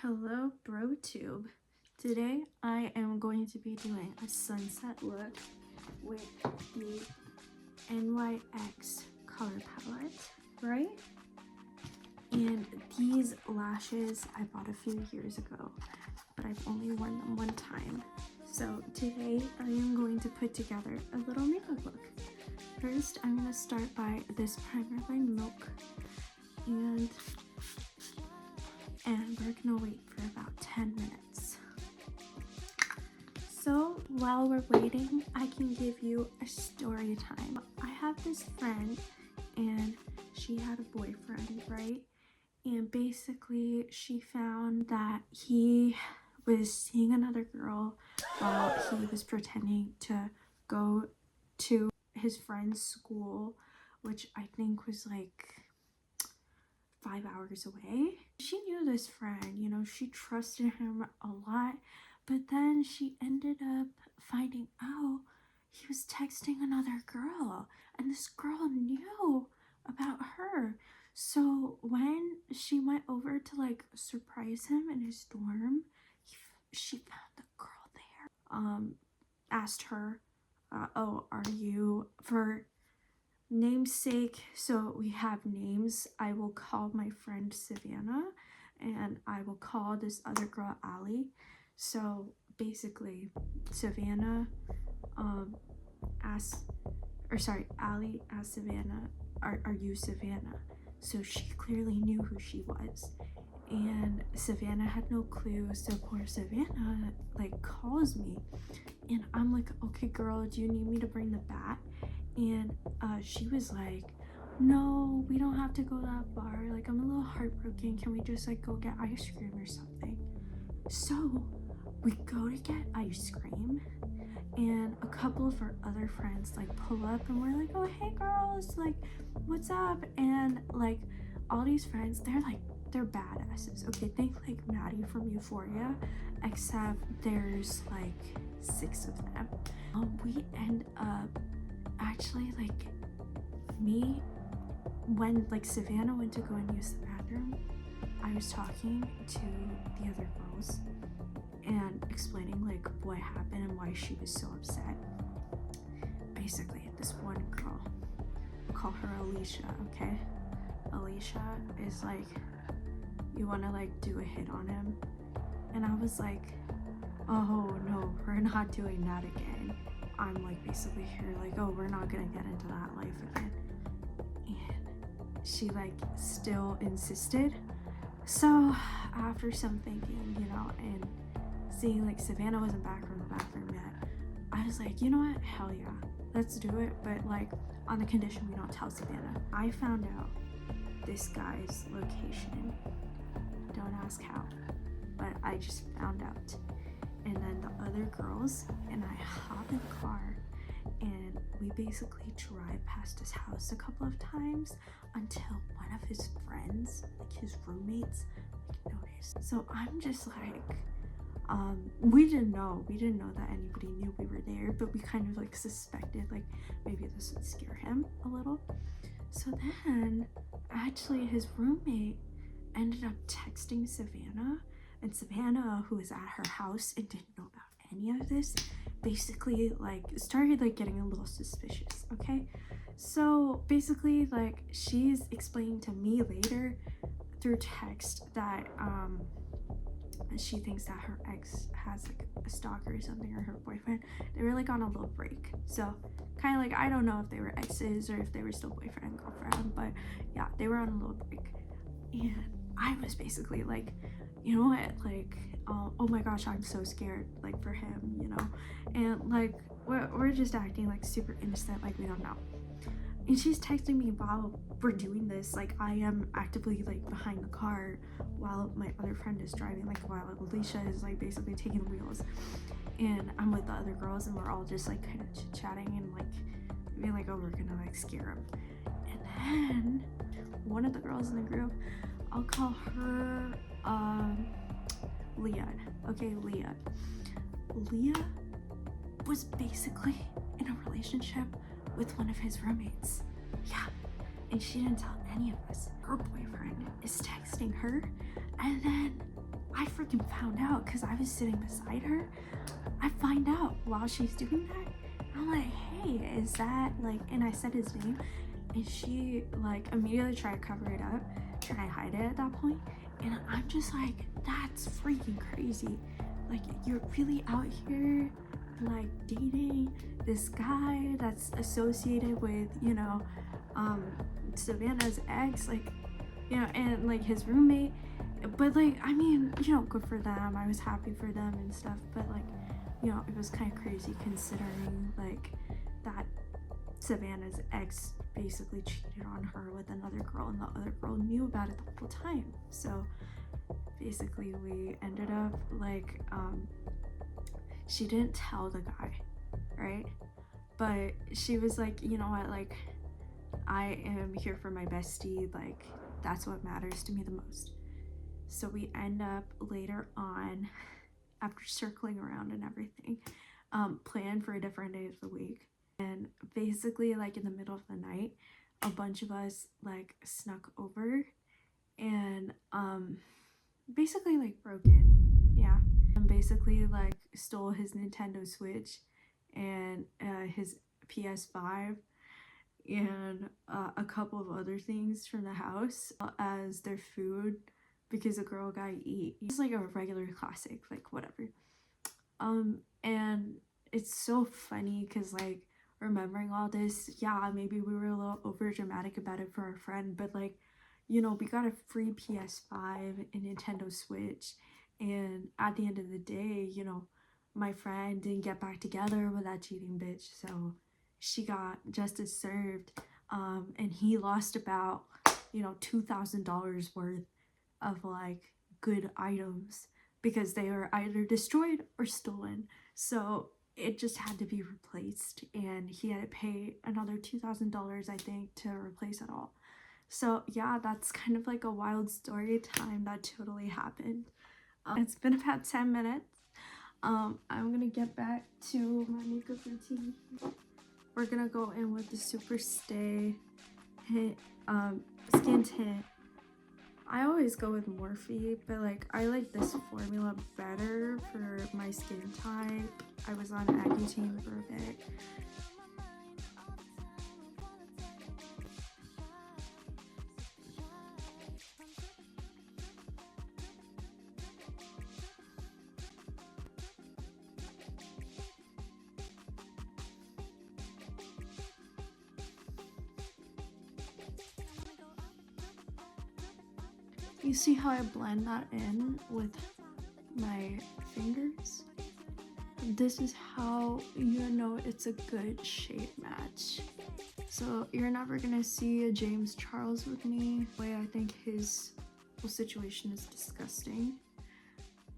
Hello BroTube. Today I am going to be doing a sunset look with the NYX color palette, right? And these lashes I bought a few years ago, but I've only worn them one time. So today I am going to put together a little makeup look. First, I'm going to start by this primer by Milk, and we're gonna wait for about 10 minutes. So while we're waiting, I can give you a story time. I have this friend and she had a boyfriend, right? And basically she found that he was seeing another girl while he was pretending to go to his friend's school, which I think was like 5 hours away. She knew this friend, you know, she trusted him a lot, but then she ended up finding out he was texting another girl, and this girl knew about her. So when she went over to like surprise him in his dorm, she found the girl there. Asked her, oh, are you, for namesake, so we have names, I will call my friend Savannah and I will call this other girl Ali. So basically Savannah Ali asked Savannah, are you Savannah? So she clearly knew who she was, and Savannah had no clue. So poor Savannah like calls me and I'm like, okay girl, do you need me to bring the bat? And she was like, no, we don't have to go that far, like I'm a little heartbroken, can we just like go get ice cream or something? So we go to get ice cream and a couple of our other friends like pull up and we're like, oh hey girls, like what's up? And like all these friends, they're badasses, okay? Think like Maddie from Euphoria, except there's like 6 of them. We end up actually, like, me, when like Savannah went to go and use the bathroom, I was talking to the other girls and explaining like what happened and why she was so upset. Basically, this one girl, we'll call her Alicia, okay? Alicia is like, you want to like do a hit on him? And I was like, oh no, we're not doing that again. I'm like basically here like, oh, we're not gonna get into that life again. And she like still insisted. So after some thinking, you know, and seeing like Savannah wasn't back from the bathroom yet, I was like, you know what, hell yeah, let's do it, but like on the condition we don't tell Savannah. I found out this guy's location, don't ask how, but I just found out. And then the other girls and I hop in the car and we basically drive past his house a couple of times until one of his friends, like his roommates, like noticed. So I'm just like, we didn't know that anybody knew we were there, but we kind of like suspected like maybe this would scare him a little. So then actually his roommate ended up texting Savannah, and Savannah, who was at her house and didn't know about any of this, basically like started like getting a little suspicious, okay? So basically like she's explaining to me later through text that she thinks that her ex has like a stalker or something, or her boyfriend. They were like on a little break, so kind of like, I don't know if they were exes or if they were still boyfriend and girlfriend, but yeah, they were on a little break. And I was basically like, you know what, like, oh my gosh, I'm so scared like for him, you know? And like we're just acting like super innocent, like we don't know. And she's texting me while we're doing this, like I am actively like behind the car while my other friend is driving, like while Alicia is like basically taking the wheels, and I'm with the other girls and we're all just like kind of chit-chatting and like being like, oh, we're gonna like scare him. And then one of the girls in the group, I'll call her Leah, okay? Leah was basically in a relationship with one of his roommates. Yeah, and she didn't tell any of us. Her boyfriend is texting her, and then I for freaking found out because I was sitting beside her. I find out while she's doing that. I'm like, hey, is that like, and I said his name, and she like immediately tried to cover it up, trying to hide it at that point. And I'm just like, that's freaking crazy. Like, you're really out here like dating this guy that's associated with, you know, Savannah's ex, like, you know, and like his roommate. But like, I mean, you know, good for them. I was happy for them and stuff, but like, you know, it was kind of crazy considering like that Savannah's ex basically cheated on her with another girl, and the other girl knew about it the whole time. So basically we ended up like, she didn't tell the guy, right? But she was like, you know what, like, I am here for my bestie, like that's what matters to me the most. So we end up later on, after circling around and everything, plan for a different day of the week. And basically like in the middle of the night, a bunch of us like snuck over and basically like broke in, yeah, and basically like stole his Nintendo Switch and his PS5 and a couple of other things from the house as their food, because a girl got to eat. It's like a regular classic, like whatever. And it's so funny because like remembering all this, yeah, maybe we were a little over dramatic about it for our friend, but like, you know, we got a free PS5 and Nintendo Switch, and at the end of the day, you know, my friend didn't get back together with that cheating bitch, so she got justice served, and he lost about, you know, $2,000 worth of like good items because they were either destroyed or stolen. So it just had to be replaced, and he had to pay another $2,000, I think, to replace it all. So yeah, that's kind of like a wild story time that totally happened. It's been about 10 minutes. I'm gonna get back to my makeup routine. We're gonna go in with the Super Stay Hint, Skin Tint. I always go with Morphe, but like I like this formula better for my skin type. I was on Accutane for a bit. You see how I blend that in with my fingers? This is how you know it's a good shade match. So you're never gonna see a James Charles with me. The way I think his whole situation is disgusting.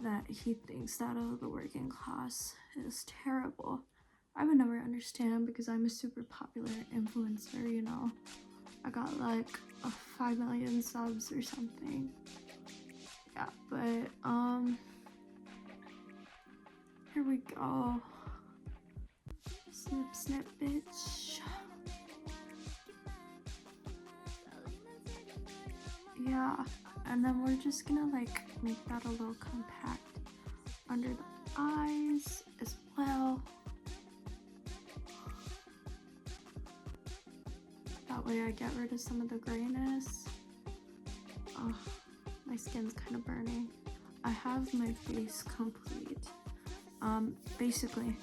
That he thinks that of the working class is terrible. I would never understand because I'm a super popular influencer, you know. I got like 5 million subs or something. Yeah, but here we go. Snip, snip, bitch. Yeah, and then we're just gonna like make that a little compact under the eyes as well. That way I get rid of some of the grayness. Oh, my skin's kind of burning. I have my face complete. Basically,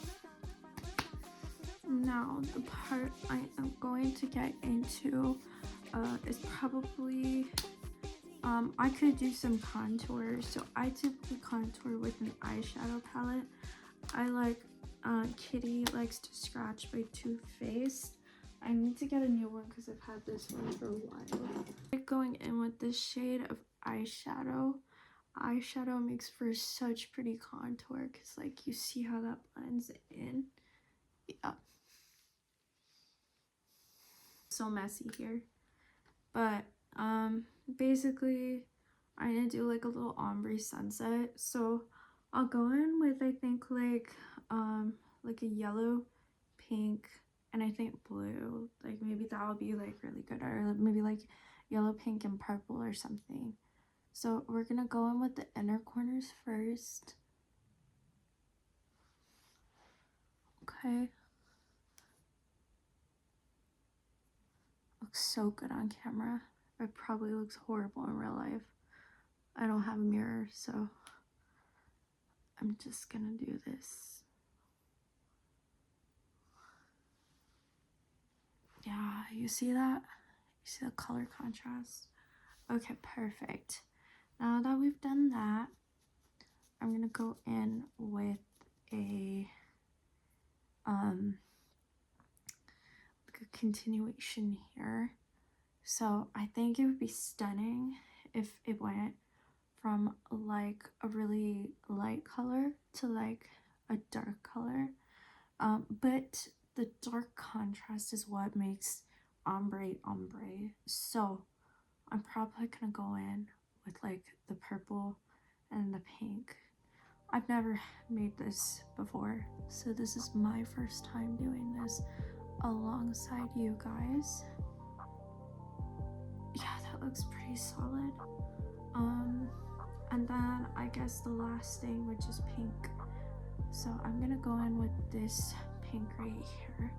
now the part I am going to get into is probably, I could do some contour. So I typically contour with an eyeshadow palette. I like, Kitty Likes to Scratch by Too Faced. I need to get a new one because I've had this one for a while. Going in with this shade of eyeshadow. Eyeshadow makes for such pretty contour because like you see how that blends in. Yeah. So messy here. But basically I'm gonna do like a little ombre sunset. So I'll go in with, I think, like a yellow, pink, and I think blue. Like maybe that will be like really good, or maybe like yellow, pink, and purple or something. So we're gonna go in with the inner corners first. Okay. Looks so good on camera. It probably looks horrible in real life. I don't have a mirror, so I'm just gonna do this. Yeah, you see that? You see the color contrast? Okay, perfect. Now that we've done that, I'm gonna go in with a like a continuation here. So I think it would be stunning if it went from like a really light color to like a dark color. But the dark contrast is what makes ombre. So I'm probably gonna go in with like the purple and the pink. I've never made this before, so this is my first time doing this alongside you guys. Yeah, that looks pretty solid. And then I guess the last thing, which is pink. So I'm gonna go in with this pink right here.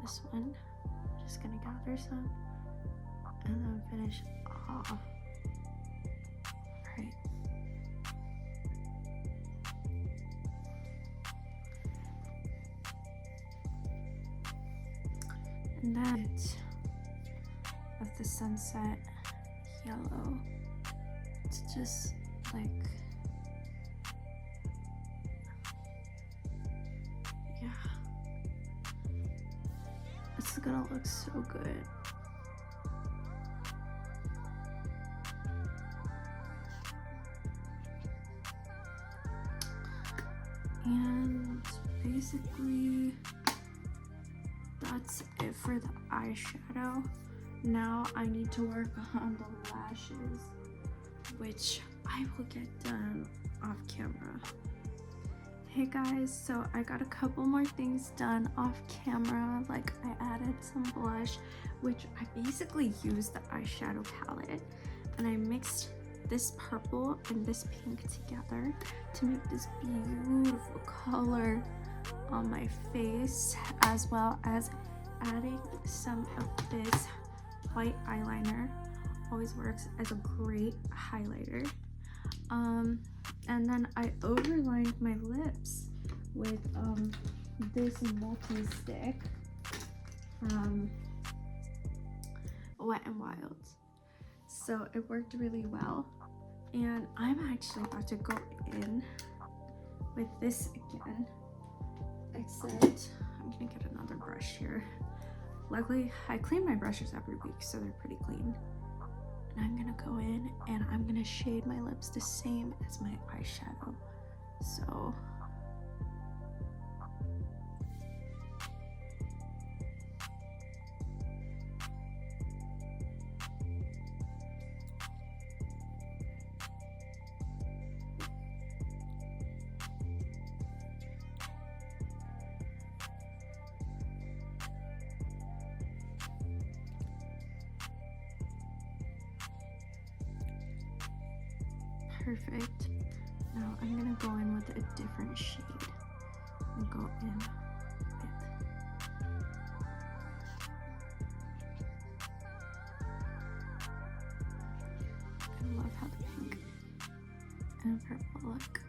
This one. Just gonna gather some and then finish off. Right. And then with the sunset yellow, it's just like, yeah, it's gonna look so good. And basically that's it for the eyeshadow. Now I need to work on the lashes, which I will get done off camera. Hey guys, so I got a couple more things done off camera. Like I added some blush, which I basically used the eyeshadow palette and I mixed this purple and this pink together to make this beautiful color on my face, as well as adding some of this white eyeliner. Always works as a great highlighter. And then I overlined my lips with this multi-stick from Wet n Wild. So it worked really well. And I'm actually about to go in with this again, except I'm gonna get another brush here. Luckily, I clean my brushes every week, so they're pretty clean. And I'm gonna go in and I'm gonna shade my lips the same as my eyeshadow. So perfect. Now I'm gonna go in with a different shade and go in with, I love how the pink and purple look.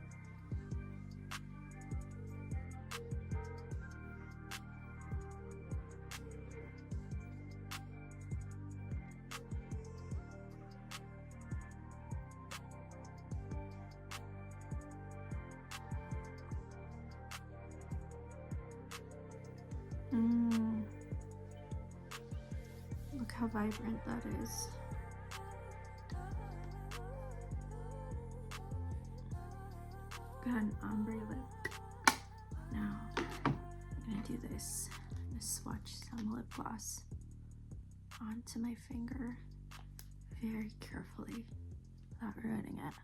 Look how vibrant that is. Got an ombre lip. Now I'm gonna do this. I'm gonna swatch some lip gloss onto my finger very carefully without ruining it.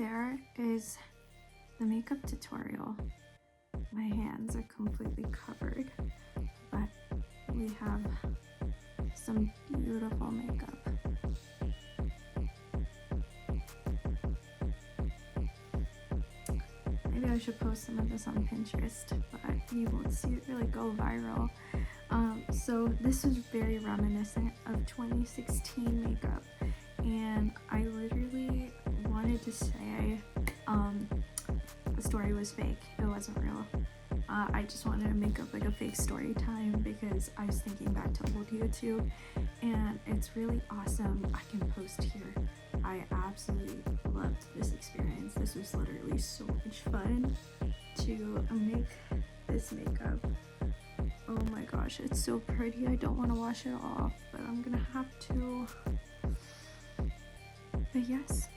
there is the makeup tutorial. My hands are completely covered, but we have some beautiful makeup. Maybe I should post some of this on Pinterest, but you won't see it really go viral. So this was very reminiscent of 2016 makeup, and I literally wanted to say the story was fake. It wasn't real. I just wanted to make up like a fake story time because I was thinking back to old YouTube, and it's really awesome. I can post here. I absolutely loved this experience. This was literally so much fun to make this makeup. Oh my gosh, it's so pretty. I don't want to wash it off, but I'm gonna have to. But yes,